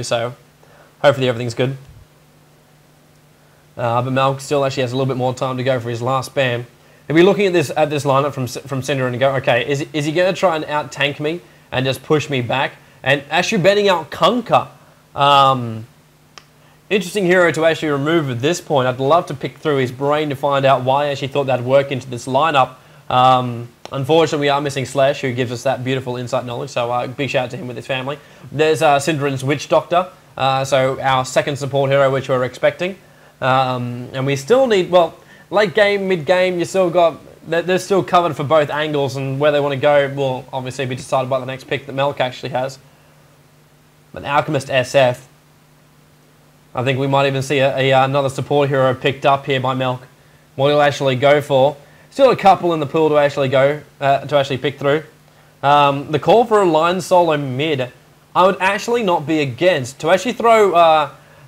so hopefully everything's good. But Malk still actually has a little bit more time to go for his last spam. If we're looking at this lineup from Cinder and go, okay, is he going to try and out-tank me and just push me back? And actually betting out Kunkka. Interesting hero to actually remove at this point. I'd love to pick through his brain to find out why I actually thought that'd work into this lineup. Unfortunately, we are missing Slash, who gives us that beautiful insight knowledge, so big shout out to him with his family. There's Syndren's Witch Doctor, so our second support hero, which we're expecting. And we still need, well, late game, mid game, you still got, they're still covered for both angles, and where they want to go will obviously be decided by the next pick that Melk actually has. But Alchemist SF, I think we might even see another support hero picked up here by Melk. What he'll actually go for. Still a couple in the pool to actually go, to actually pick through. The call for a line solo mid, I would actually not be against. To actually throw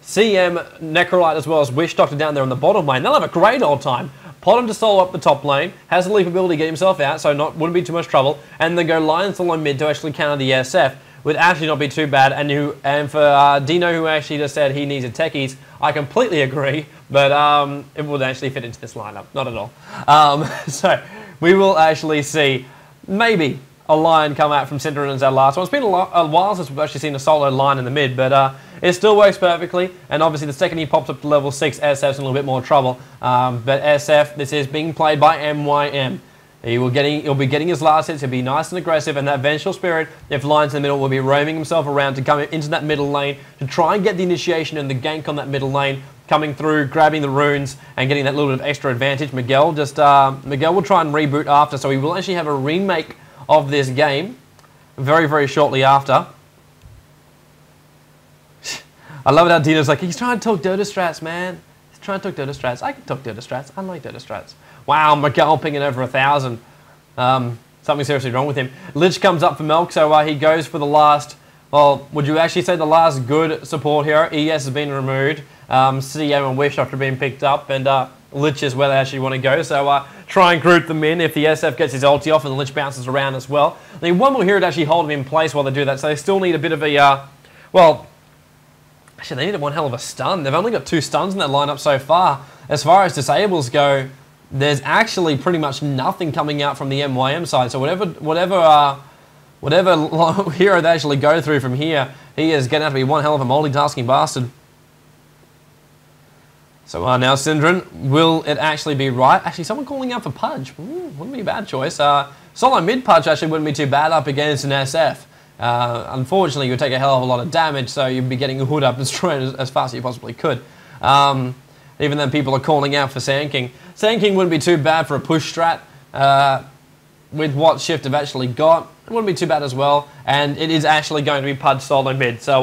CM, Necrolite as well as Wish Doctor down there on the bottom lane, they'll have a great old time. Pot him to solo up the top lane, has the leap ability to get himself out, so wouldn't be too much trouble, and then go line solo mid to actually counter the SF. Would actually not be too bad, and for Dino, who actually just said he needs a techies, I completely agree, but it would actually fit into this lineup, not at all. So we will actually see maybe a line come out from Cinder as our last one. It's been a while since we've actually seen a solo line in the mid, but it still works perfectly, and obviously the second he pops up to level 6, SF's in a little bit more trouble, but SF, this is being played by MYM. He'll be getting his last hits, he'll be nice and aggressive, and that Vengeful Spirit, if Lion's in the middle, will be roaming himself around to come into that middle lane to try and get the initiation and the gank on that middle lane, coming through, grabbing the runes, and getting that little bit of extra advantage. Miguel will try and reboot after, so he will actually have a remake of this game very, very shortly after. I love it how Dino's like, he's trying to talk Dota strats, man. He's trying to talk Dota strats. I can talk Dota strats. I like Dota strats. Wow, Miguel pinging over 1,000. Something seriously wrong with him. Lich comes up for Melk, so he goes for the last, well, would you actually say the last good support hero? ES has been removed. CM and Wish Doctor being picked up, and Lich is where they actually want to go. So try and group them in if the SF gets his ulti off and the Lich bounces around as well. They need one more hero to actually hold him in place while they do that, so they still need a bit of a, well, actually they need one hell of a stun. They've only got 2 stuns in that lineup so far. As far as disables go, there's actually pretty much nothing coming out from the MYM side. So whatever hero they actually go through from here, he is going to have to be one hell of a multitasking bastard. So now Syndren, will it actually be right? Actually, someone calling out for Pudge. Wouldn't be a bad choice. Solo mid Pudge actually wouldn't be too bad up against an SF. Unfortunately, you would take a hell of a lot of damage, so you'd be getting a hood up and destroyed as fast as you possibly could. Even then, people are calling out for Sand King. Sand King wouldn't be too bad for a push strat. With what Shift have actually got, it wouldn't be too bad as well. And it is actually going to be Pudge solo mid. So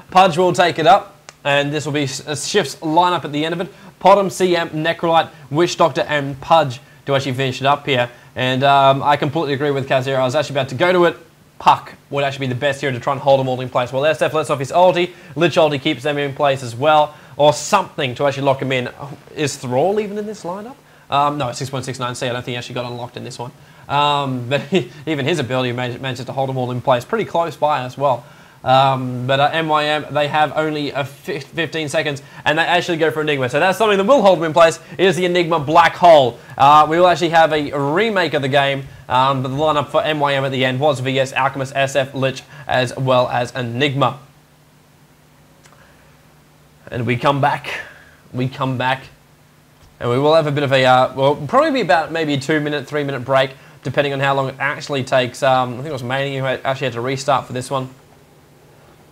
Pudge will take it up, and this will be Shift's lineup at the end of it. Potom, CM, Necrolite, Witch Doctor, and Pudge to actually finish it up here. And I completely agree with Kazir. I was actually about to go to it. Puck would actually be the best here to try and hold them all in place. Well, SF lets off his ulti. Lich ulti keeps them in place as well. Or something to actually lock him in. Is Thrall even in this lineup? No, 6.69C. I don't think he actually got unlocked in this one. But even his ability manages to hold them all in place. Pretty close by as well. But MYM, they have only 15 seconds, and they actually go for Enigma. So that's something that will hold them in place. It is the Enigma Black Hole. We will actually have a remake of the game, but the lineup for MYM at the end was VS, Alchemist, SF, Lich, as well as Enigma. And we come back, and we will have a bit of a, well, probably be about maybe a 2-minute, 3-minute break, depending on how long it actually takes. I think it was Manning who actually had to restart for this one.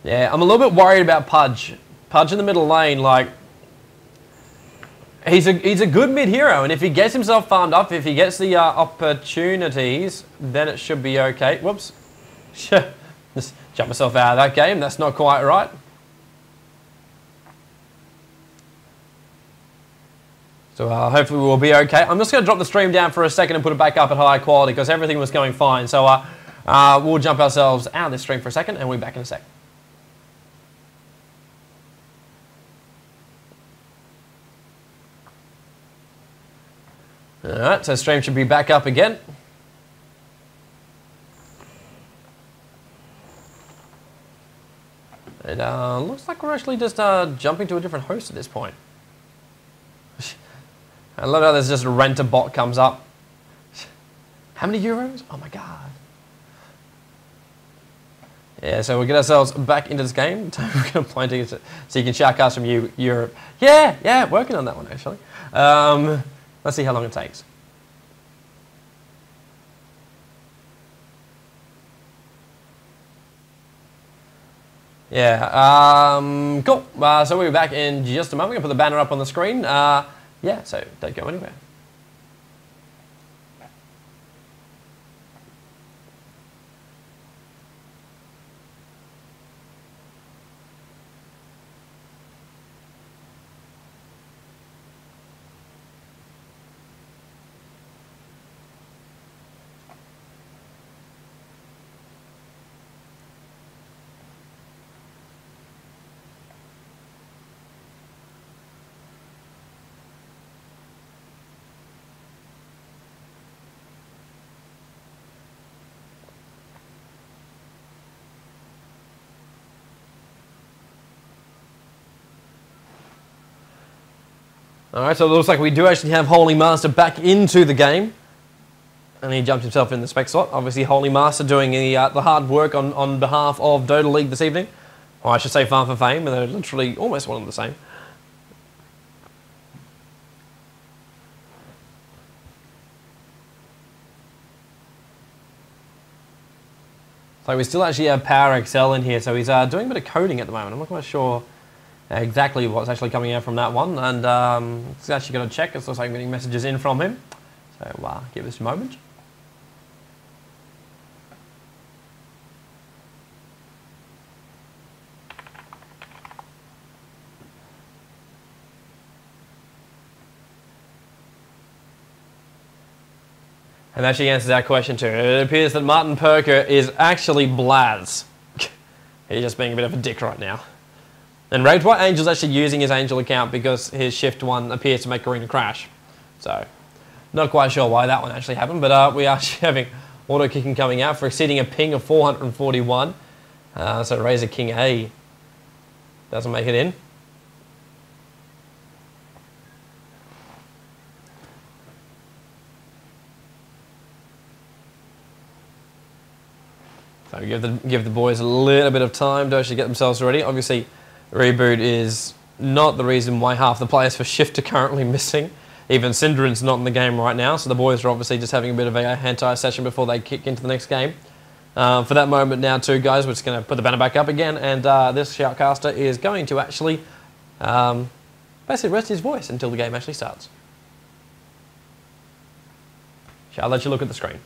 Yeah, I'm a little bit worried about Pudge. Pudge in the middle lane, like, he's a good mid hero, and if he gets himself farmed up, if he gets the opportunities, then it should be okay. Whoops. Just jump myself out of that game. That's not quite right. So hopefully we'll be okay. I'm just going to drop the stream down for a second and put it back up at high quality because everything was going fine. So we'll jump ourselves out of this stream for a second and we'll be back in a sec. Alright, so stream should be back up again. And Looks like we're actually just jumping to a different host at this point. I love how there's just a renter bot comes up. How many euros? Oh my god. Yeah, so we'll get ourselves back into this game. We're going to play tickets so you can shoutcast from Europe. Yeah, working on that one actually. Let's see how long it takes. Yeah, cool. So we'll be back in just a moment. I'm going to put the banner up on the screen. Yeah, so don't go anywhere. Alright, so it looks like we do actually have Holy Master back into the game. And he jumped himself in the spec slot. Obviously, Holy Master doing the hard work on behalf of Dota League this evening. Or I should say Farm4Fame, but they're literally almost one and the same. So we still actually have Power Excel in here, so he's doing a bit of coding at the moment. I'm not quite sure exactly what's actually coming out from that one, and it's actually got to check. It looks like I'm getting messages in from him, so give us a moment. And actually answers our question too. It appears that Martin Perker is actually Blaz. He's just being a bit of a dick right now. And Rage White Angel's actually using his Angel account because his Shift 1 appears to make Arena crash. So, not quite sure why that one actually happened, but we are actually having auto kicking coming out for exceeding a ping of 441. So Razor King A doesn't make it in. So give the boys a little bit of time to actually get themselves ready. Obviously, Reboot is not the reason why half the players for Shift are currently missing. Even Syndran's not in the game right now, so the boys are obviously just having a bit of a hentai session before they kick into the next game. For that moment now too, guys, we're just going to put the banner back up again, and this Shoutcaster is going to actually basically rest his voice until the game actually starts. Shall I let you look at the screen?